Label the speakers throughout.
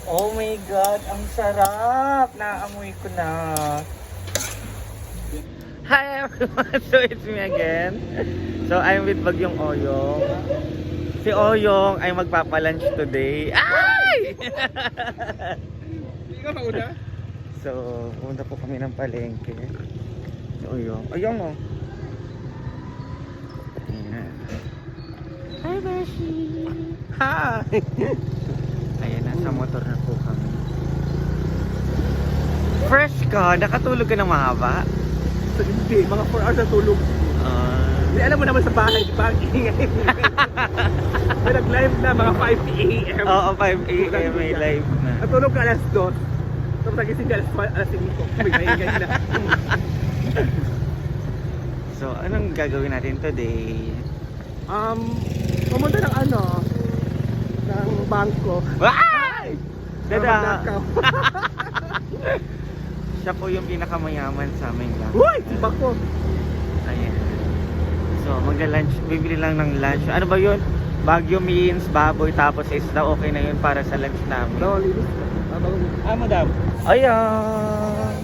Speaker 1: Oh my God, ang sarap! Naamoy ko na. Hi everyone! So it's me again. So I'm with Bagyong Oyong. Si Oyong ay magpapalunch today. Ay!
Speaker 2: Hindi ka mauna?
Speaker 1: So, pumunta po kami ng palengke. Si Oyong. Oyong mo. Ayan. Hi, Beshi! Hi! Ayan, nasa motor na po kami. Fresh ka? Nakatulog ka ng mahaba?
Speaker 2: Hindi, mga 4 hours na tulog. Hindi, alam mo naman sa bahay, di ba? Ang ingay. May nag-live na mga 5 a.m.
Speaker 1: Oo, 5 a.m. may live na.
Speaker 2: Natulog ka alas 2. Tapos nagising ka alas 5. May maingay na.
Speaker 1: So, anong gagawin natin today?
Speaker 2: Pumunta ng ng bangko.
Speaker 1: Ay! Dada!
Speaker 2: Magnakaw.
Speaker 1: Siya po yung pinakamayaman sa amin lang.
Speaker 2: Uy! Iba ko.
Speaker 1: Ayan. So, magla-lunch. Bibili lang ng lunch. Ano ba yun? Baguio means baboy tapos isda. Okay na yun para sa lunch namin.
Speaker 2: No, linis.
Speaker 1: Madam. Ayan.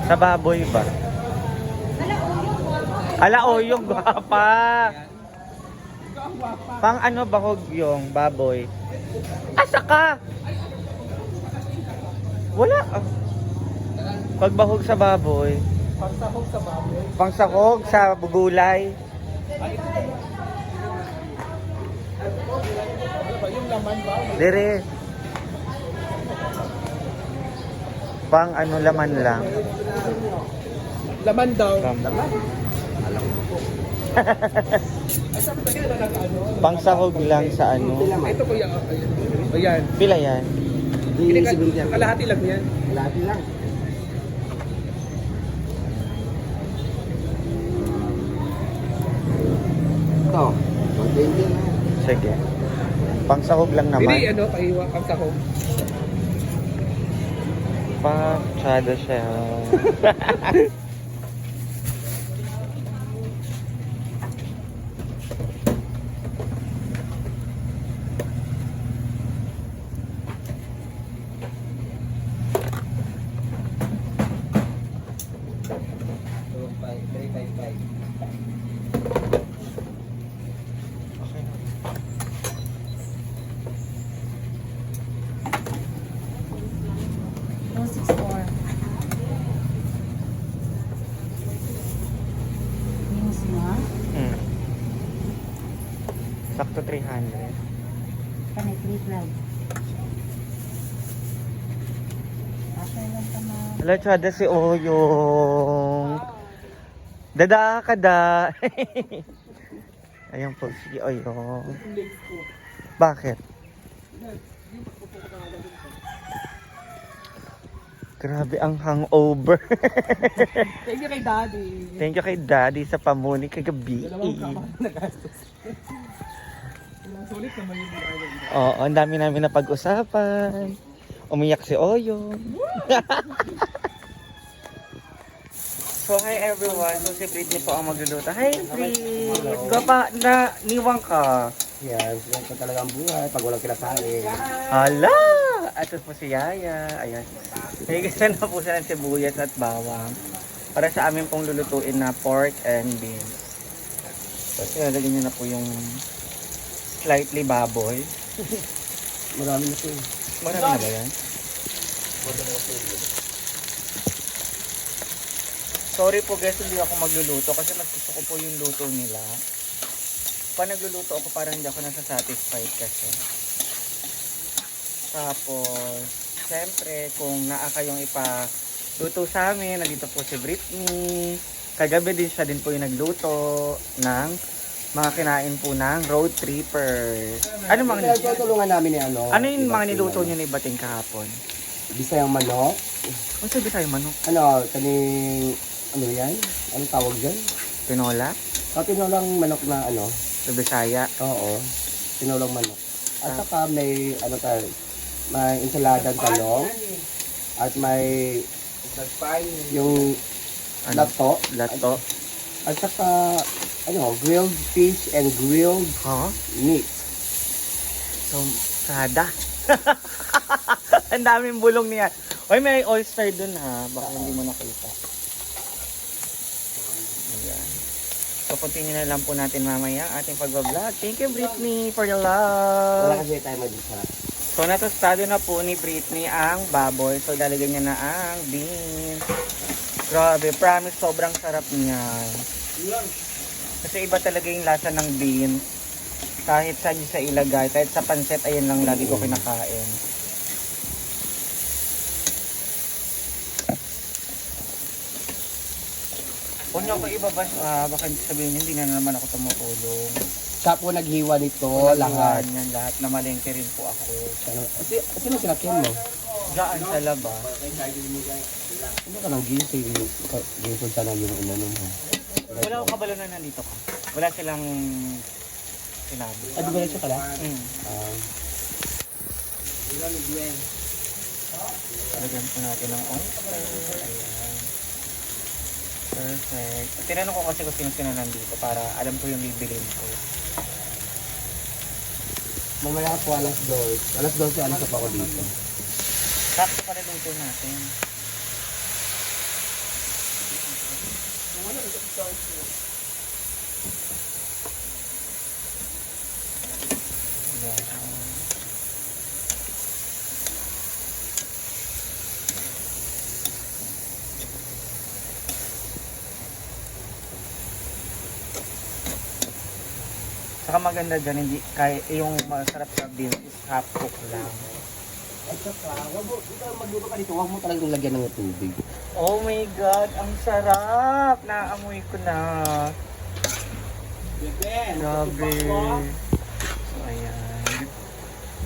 Speaker 1: Sa baboy ba? Ala, yung gwapa. Pang ano bahog yung baboy? Asa ka? Wala. Pagbahog sa baboy.
Speaker 2: Pagsahog sa baboy.
Speaker 1: Pangsahog sa gulay.
Speaker 2: Ano ba? Yung laman ba?
Speaker 1: Dire. Pang ano laman lang.
Speaker 2: Laman daw.
Speaker 1: Laman.
Speaker 2: Ay, sabi ba yan na
Speaker 1: Pangsahog lang sa ano.
Speaker 2: Ito ko yan. Ayan.
Speaker 1: Pila yan?
Speaker 2: Kalahati lang yan.
Speaker 3: Kalahati lang. Ito, 120 na.
Speaker 1: Sige. Pangsahog lang naman.
Speaker 2: Hindi, pahiwa ang sahog.
Speaker 1: Paktsada siya. Hmm. Sakto 300. Wala, tsada si Oyong. Dada ka da. Ayan po si Oyong. Bakit? Grabe ang hangover.
Speaker 2: Thank you kay Daddy.
Speaker 1: Thank you kay Daddy sa pamuni kagabi.
Speaker 2: Dalawang kamang nagastos. Sulit naman yung mga
Speaker 1: Oo, ang dami namin na pag-usapan. Umiyak si Oyong. So, hi everyone. So, si Britney po ang magluluto. Hi, Britney. Gapa na niwang ka.
Speaker 3: Yes, yan po talaga ang buhay pag walang kinakain.
Speaker 1: Hala! At po si Yaya. Ayan. Higisa na po siya ng sibuyas at bawang. Para sa amin pong lulutuin na pork and beans. Tapos ilalagay niyo na po yung slightly baboy.
Speaker 3: Marami na po.
Speaker 1: Marami na ba yan? Sorry po guys, hindi ako magluluto kasi mas gusto ko po yung luto nila. Pag nagluluto ako parang hindi ako nasa-satisfied kasi. Tapos, siyempre kung naa kayong ipaluto sa amin, nandito po si Britney. Kagabi din siya din po yung nagluto ng mga kinain po ng road trippers. Ano mga
Speaker 3: Tulungan namin ni
Speaker 1: Ano yung mga niluto niyo ni Bating kahapon?
Speaker 3: Bisayang manok.
Speaker 1: Ano sabi sa'yo, manok?
Speaker 3: Ano yan? Anong tawag dyan?
Speaker 1: Tinola?
Speaker 3: Tinolang manok na
Speaker 1: Sa Bisaya?
Speaker 3: Oo. Tinolang manok. At saka may may ensaladang talong. At may yung lato.
Speaker 1: Lato?
Speaker 3: At saka grilled fish and grilled
Speaker 1: Huh?
Speaker 3: meat.
Speaker 1: So, kalsada. Ang daming bulong niya. Oy, may oyster dun ha. Baka hindi mo nakita. Ayan. So, continue na lang po natin mamaya ang ating pag-vlog. Thank you, Britney, for the
Speaker 3: Wala
Speaker 1: love.
Speaker 3: kasi tayo mag-isa.
Speaker 1: So, natostado na po ni Britney ang baboy. So, lalagyan niya na ang beans. Grabe, promise, sobrang sarap niyan. Kasi iba talaga yung lasa ng beans. Kahit saan sa ilagay, kahit sa pansit, ayan lang lagi ko kinakain. Huwag niyo ako ibabas, baka sabihin hindi na naman ako tumutulong.
Speaker 3: Siya po naghiwa nito, lahat.
Speaker 1: Yan, lahat na malengke rin po ako.
Speaker 3: Sino sinakyan mo?
Speaker 1: Diyan sa labas.
Speaker 3: Ano ka nang gising? Gising sana yung inano mo.
Speaker 1: Wala akong kabalo na nandito ka. Wala silang sinabi.
Speaker 3: Di ba siya pala?
Speaker 1: Lagyan po natin ng oyster. Ayan. Perfect. Tinanong ko kasi kung sino nandito para alam ko yung bibilin ko.
Speaker 3: Mamaya po alas 2. Alas 12 alas pa ako dito.
Speaker 1: Sakto pala luto natin. Ayan. Saka maganda dyan, hindi, kaya, yung masarap sa beans is half cook lang.
Speaker 3: At saka, magluto ka dito, huwag mo talagang lagyan ng tubig.
Speaker 1: Oh my God, ang sarap! Naamoy ko na. Grabe. So, ayan.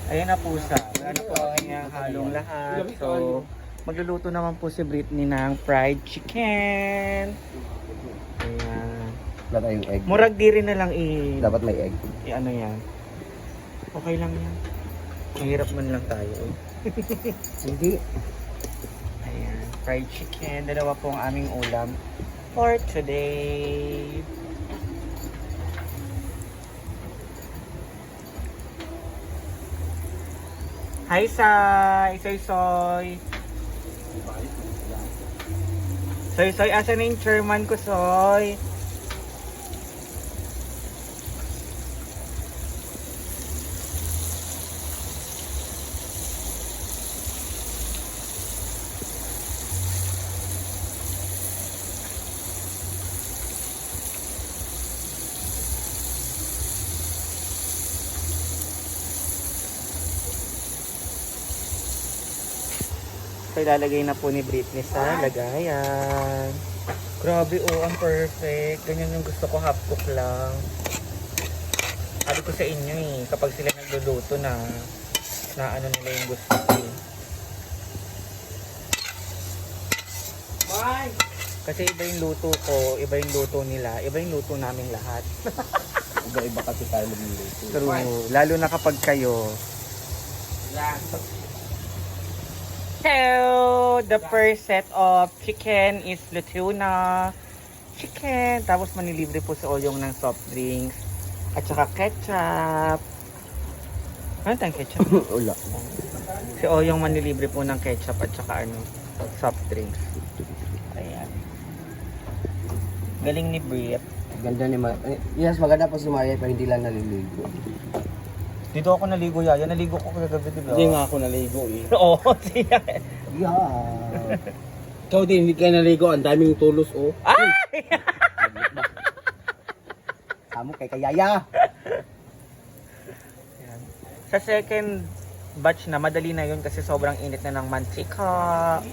Speaker 1: Ayan na po siya. Wala na po kanyang halong lahat. So, magluluto naman po si Britney ng fried chicken. Ayan.
Speaker 3: Wala tayong egg.
Speaker 1: Murag di rin na lang
Speaker 3: Dapat may egg.
Speaker 1: ano yan. Okay lang yan. Mahirap man lang tayo.
Speaker 3: Hindi.
Speaker 1: Ayan. Fried chicken. Dalawa po ang aming ulam for today. Hi, Sai! Soy! Soy, asa na yung chairman ko, Soy? So, ilalagay na po ni Britney sa lagayan. Grabe, oh, ang perfect. Ganyan yung gusto ko, half cook lang. Sabi ko sa inyo eh, kapag sila nagluluto na ano nila yung gusto ko eh. Kasi iba yung luto ko, iba yung luto nila, iba yung luto naming lahat.
Speaker 3: Iba-iba kasi tayo magluluto.
Speaker 1: True, lalo na kapag kayo. So, the first set of chicken is Lutuna chicken. Tapos manilibre po sa Oyong ng soft drinks. At saka ketchup. Ano tayong ketchup?
Speaker 3: Wala.
Speaker 1: Si Oyong manilibre po ng ketchup at saka soft drinks. Ayan. Galing ni Brit.
Speaker 3: Ganda ni yes, maganda po si Maria pero hindi lang naliligo.
Speaker 1: Dito ako naligo, Yaya. Naligo ko kagabi, di ba?
Speaker 3: Hindi nga ako naligo eh.
Speaker 1: Oo, siya.
Speaker 3: Yeah. Ikaw din, hindi ka naligo. Ang daming tulos oh.
Speaker 1: Ay!
Speaker 3: Samo kay Kayaya.
Speaker 1: Ayan. Sa second batch na, madali na yun kasi sobrang init na ng mantika.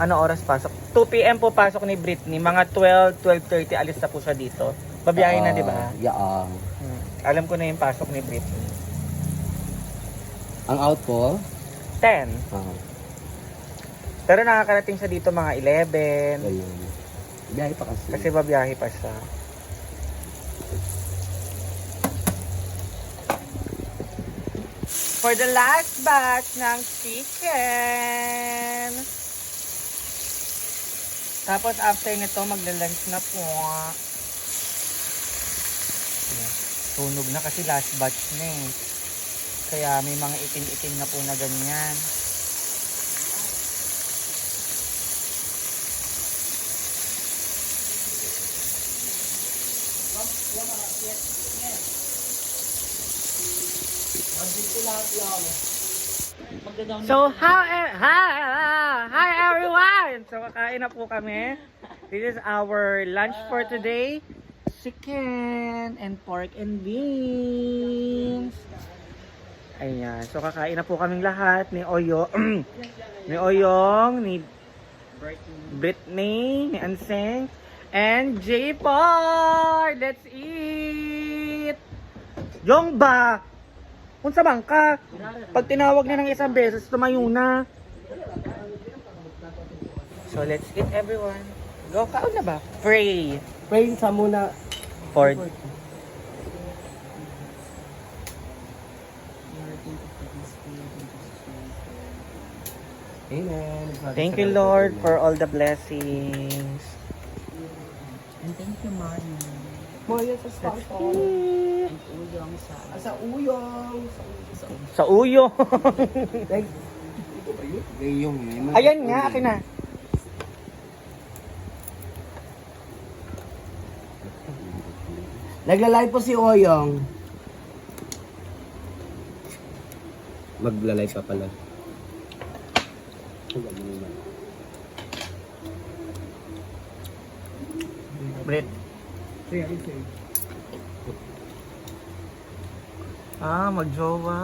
Speaker 1: Ano oras pasok? 2 PM po pasok ni Britney. Mga 12:30 alis na po siya dito. Babiyahin na, di ba?
Speaker 3: Yeah.
Speaker 1: Alam ko na yung pasok ni Britney.
Speaker 3: Ang out po?
Speaker 1: 10.
Speaker 3: Ah,
Speaker 1: Pero nakakarating siya dito mga 11.
Speaker 3: ayun. Biyahe pa kasi.
Speaker 1: Kasi babiyahe pa siya. For the last batch ng chicken. Tapos after nito magla-lunch na po. Ayan. Tunog na kasi last batch na eh. Kaya may mga itim-itim na po na ganyan. So, hi everyone! So, kakain na po kami. This is our lunch for today. Chicken and pork and beans. Ayan. So, kakain na po kaming lahat ni Oyo. Ni Oyong, ni Britney, ni Anseng, and J-Por! Let's eat! Yung ba? Unsa bang ka? Pag tinawag na ng isang beses, tumayo na. So, let's eat everyone. Go, kaon na ba? Pray.
Speaker 3: Pray sa muna.
Speaker 1: For
Speaker 3: Amen.
Speaker 1: Thank you, Lord, for all the blessings.
Speaker 4: And thank you, Mommy.
Speaker 3: Moya sa sponsor.
Speaker 4: And uyong sa...
Speaker 3: Sa uyong.
Speaker 1: Sa uyo.
Speaker 3: Thank Gayong eh.
Speaker 1: Ayan nga, akin na.
Speaker 3: Nagla-live po si Oyong. Magla-live pa pala.
Speaker 1: Brit. Magjowa.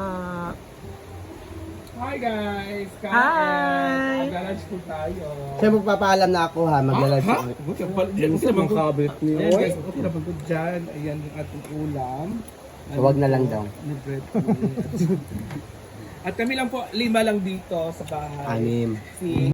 Speaker 2: Hi guys! Kain!
Speaker 1: Hi!
Speaker 2: Mag-lunch po tayo.
Speaker 3: Siya magpapaalam na ako ha. Magla-live si Oyong.
Speaker 2: Diyan sa mga kabit niyo.
Speaker 3: Ayan,
Speaker 2: Guys, okay na po dyan. Ayan yung ating ulam.
Speaker 3: Huwag na lang daw.
Speaker 2: Ni bread. At kami lang po, 5 lang dito sa bahay.
Speaker 3: Anim.
Speaker 2: Si